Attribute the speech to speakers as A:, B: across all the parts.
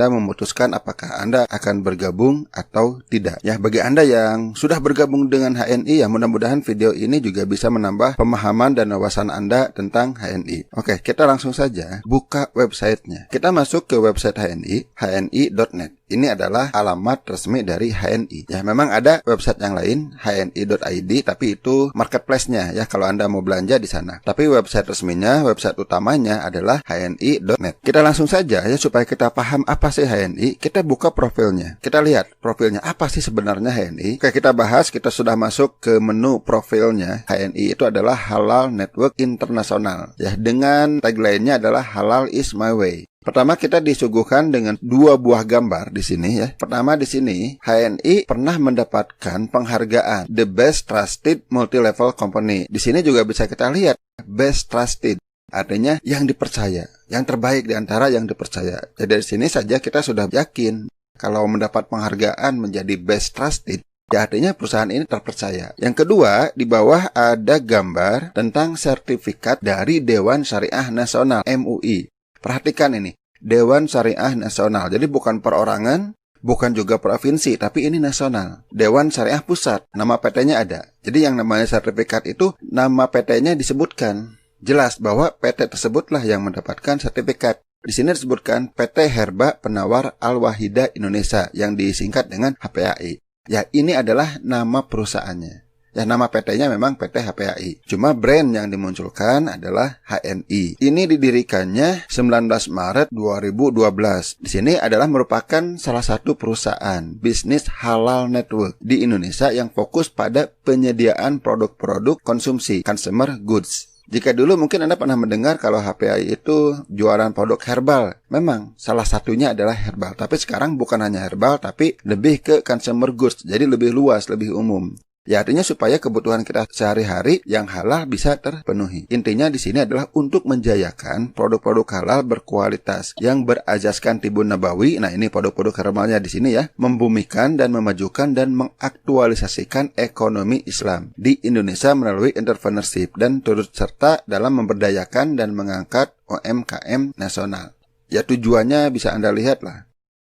A: Anda memutuskan apakah Anda akan bergabung atau tidak. Ya, bagi Anda yang sudah bergabung dengan HNI, ya mudah-mudahan video ini juga bisa menambah pemahaman dan wawasan Anda tentang HNI. Oke, kita langsung saja buka websitenya. Kita masuk ke website HNI, hni.net. Ini adalah alamat resmi dari HNI. Ya, memang ada website yang lain, hni.id, tapi itu marketplace-nya ya kalau Anda mau belanja di sana. Tapi website resminya, website utamanya adalah hni.net. Kita langsung saja ya supaya kita paham apa sih HNI. Kita buka profilnya. Kita lihat profilnya apa sih sebenarnya HNI. Oke, kita bahas, kita sudah masuk ke menu profilnya. HNI itu adalah Halal Network Internasional. Ya, dengan tagline-nya adalah Halal is my way. Pertama kita disuguhkan dengan dua buah gambar di sini ya. Pertama di sini HNI pernah mendapatkan penghargaan The Best Trusted Multi-Level Company. Di sini juga bisa kita lihat Best Trusted, artinya yang dipercaya, yang terbaik di antara yang dipercaya. Jadi dari sini saja kita sudah yakin kalau mendapat penghargaan menjadi Best Trusted, ya artinya perusahaan ini terpercaya. Yang kedua, di bawah ada gambar tentang sertifikat dari Dewan Syariah Nasional MUI. Perhatikan ini, Dewan Syariah Nasional. Jadi bukan perorangan, bukan juga provinsi, tapi ini nasional. Dewan Syariah Pusat, nama PT-nya ada. Jadi yang namanya sertifikat itu, nama PT-nya disebutkan. Jelas bahwa PT tersebutlah yang mendapatkan sertifikat. Di sini disebutkan PT Herba Penawar Al-Wahida Indonesia, yang disingkat dengan HPAI. Ya, ini adalah nama perusahaannya. Ya, nama PT-nya memang PT HPAI. Cuma brand yang dimunculkan adalah HNI. Ini didirikannya 19 Maret 2012. Di sini adalah merupakan salah satu perusahaan bisnis halal network di Indonesia yang fokus pada penyediaan produk-produk konsumsi, consumer goods. Jika dulu mungkin Anda pernah mendengar kalau HPAI itu jualan produk herbal. Memang salah satunya adalah herbal. Tapi sekarang bukan hanya herbal, tapi lebih ke consumer goods. Jadi lebih luas, lebih umum. Ya, artinya supaya kebutuhan kita sehari-hari yang halal bisa terpenuhi. Intinya di sini adalah untuk menjayakan produk-produk halal berkualitas yang berajaskan Tibun Nabawi. Nah, ini produk-produk herbalnya di sini ya, membumikan dan memajukan dan mengaktualisasikan ekonomi Islam di Indonesia melalui entrepreneurship dan turut serta dalam memberdayakan dan mengangkat UMKM nasional. Ya, tujuannya bisa Anda lihat lah.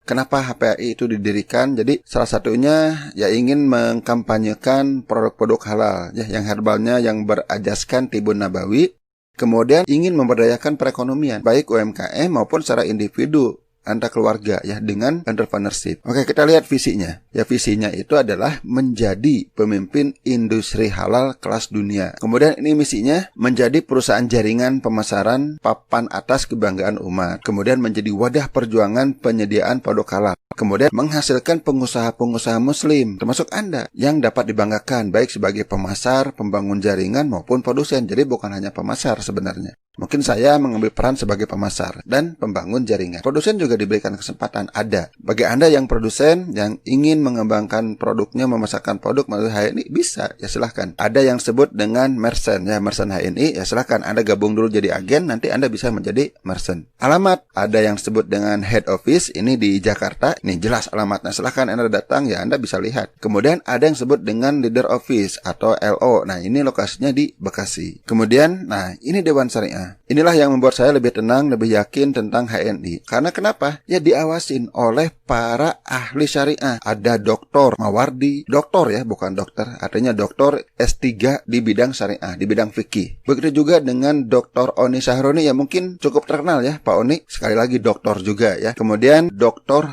A: Kenapa HPAI itu didirikan? Jadi salah satunya ya ingin mengkampanyekan produk-produk halal ya, yang herbalnya yang berajaskan Tibun Nabawi. Kemudian ingin memberdayakan perekonomian baik UMKM maupun secara individu antar keluarga ya dengan entrepreneurship. Oke, kita lihat visinya. Ya, visinya itu adalah menjadi pemimpin industri halal kelas dunia. Kemudian ini misinya menjadi perusahaan jaringan pemasaran papan atas kebanggaan umat. Kemudian menjadi wadah perjuangan penyediaan produk halal. Kemudian menghasilkan pengusaha-pengusaha muslim termasuk Anda yang dapat dibanggakan baik sebagai pemasar, pembangun jaringan maupun produsen. Jadi bukan hanya pemasar sebenarnya. Mungkin saya mengambil peran sebagai pemasar dan pembangun jaringan. Produsen juga diberikan kesempatan ada. Bagi Anda yang produsen yang ingin mengembangkan produknya, memasarkan produk melalui HNI, bisa, ya silahkan. Ada yang sebut dengan merchant, ya merchant HNI, ya silahkan. Anda gabung dulu jadi agen, nanti Anda bisa menjadi merchant. Alamat, ada yang sebut dengan head office, ini di Jakarta. Ini jelas alamatnya, silahkan Anda datang, ya Anda bisa lihat. Kemudian ada yang sebut dengan leader office atau LO. Nah, ini lokasinya di Bekasi. Kemudian, nah ini Dewan Syariah. Inilah yang membuat saya lebih tenang, lebih yakin tentang HNI. Karena kenapa? Ya diawasin oleh para ahli syariah. Ada Dr. Mawardi, doktor ya, bukan dokter. Artinya doktor S3 di bidang syariah, di bidang fikih. Begitu juga dengan Dr. Oni Sahroni, ya mungkin cukup terkenal ya, Pak Oni. Sekali lagi doktor juga ya. Kemudian dokter.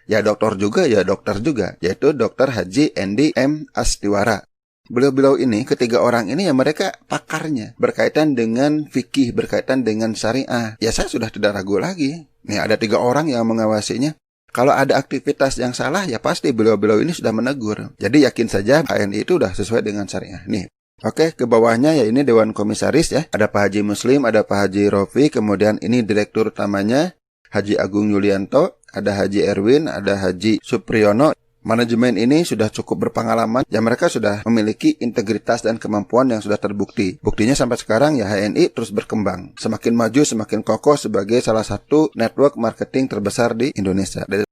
A: Ya dokter juga, yaitu Dr. Haji Endi M. Astiwara. Beliau-beliau ini, ketiga orang ini ya mereka pakarnya berkaitan dengan fikih, berkaitan dengan syariah. Ya saya sudah tidak ragu lagi. Nih ada 3 orang yang mengawasinya. Kalau ada aktivitas yang salah ya pasti beliau-beliau ini sudah menegur. Jadi yakin saja HNI itu sudah sesuai dengan syariah. Nih. Oke, ke bawahnya ya ini Dewan Komisaris ya. Ada Pak Haji Muslim, ada Pak Haji Rofi, kemudian ini Direktur utamanya Haji Agung Yulianto, ada Haji Erwin, ada Haji Supriyono. Manajemen ini sudah cukup berpengalaman, ya mereka sudah memiliki integritas dan kemampuan yang sudah terbukti. Buktinya sampai sekarang ya HNI terus berkembang. Semakin maju, semakin kokoh sebagai salah satu network marketing terbesar di Indonesia.